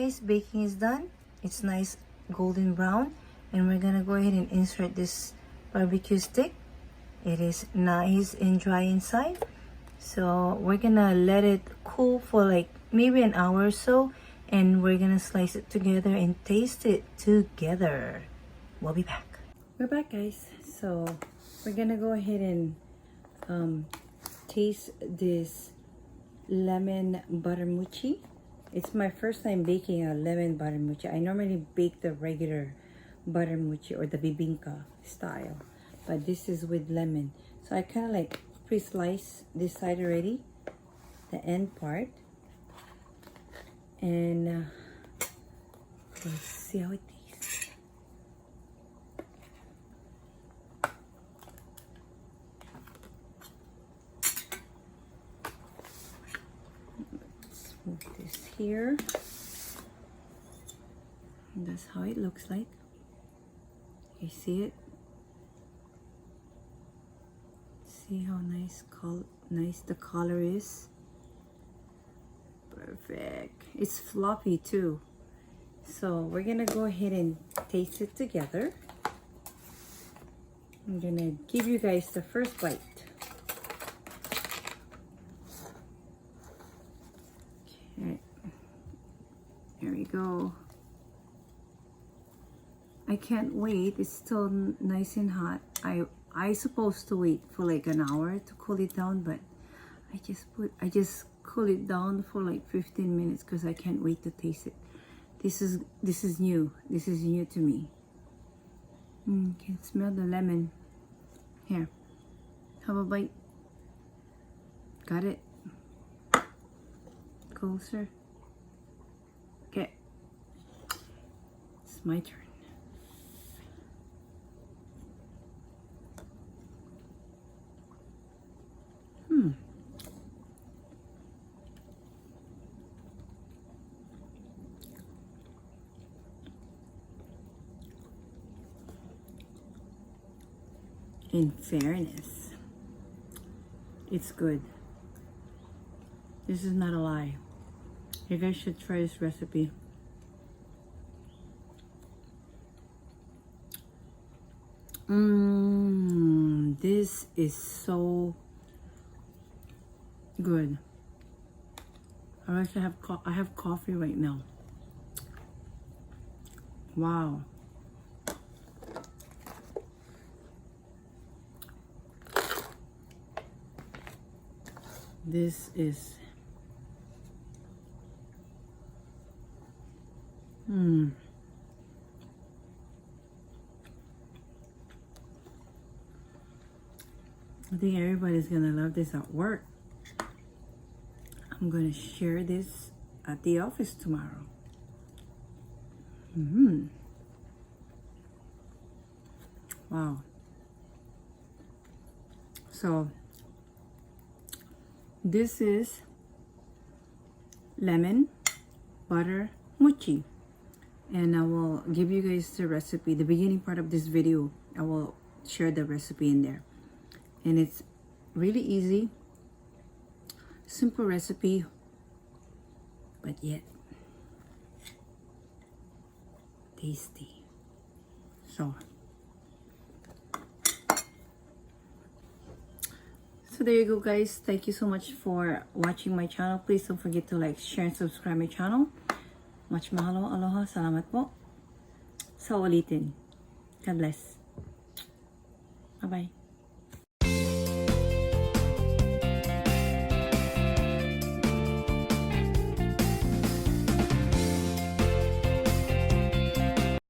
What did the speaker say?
guys, baking is done. It's nice golden brown, and we're gonna go ahead and insert this barbecue stick. It is nice and dry inside, so we're gonna let it cool for like maybe an hour or so, and we're gonna slice it together and taste it together. We'll be back. We're back, guys. So we're gonna go ahead and taste this lemon butter mochi. It's my first time baking a lemon butter mochi. I normally bake the regular butter mochi or the bibingka style, but this is with lemon. So I kind of like pre-slice this side already, the end part, and let's see how it tastes. Let's move this here. And that's how it looks like. You see it? See how nice the color is? Perfect. It's fluffy too. So we're gonna go ahead and taste it together. I'm gonna give you guys the first bite. Okay. There we go. I can't wait. It's still nice and hot. I supposed to wait for like an hour to cool it down, but I just cool it down for like 15 minutes because I can't wait to taste it. This is new. This is new to me. Can smell the lemon. Here, have a bite. Got it. Closer. Okay, it's my turn. In fairness, it's good. This is not a lie. You guys should try this recipe. This is so good. I actually have coffee right now. Wow. This is I think everybody's gonna love this at work. I'm gonna share this at the office tomorrow. Wow. So this is lemon butter mochi, and I will give you guys the recipe. The beginning part of this video, I will share the recipe in there, and it's really easy, simple recipe, but yet tasty. So there you go, guys. Thank you so much for watching my channel. Please don't forget to like, share, and subscribe my channel. Much mahalo, aloha, salamat po. Sa ulitin. God bless. Bye-bye.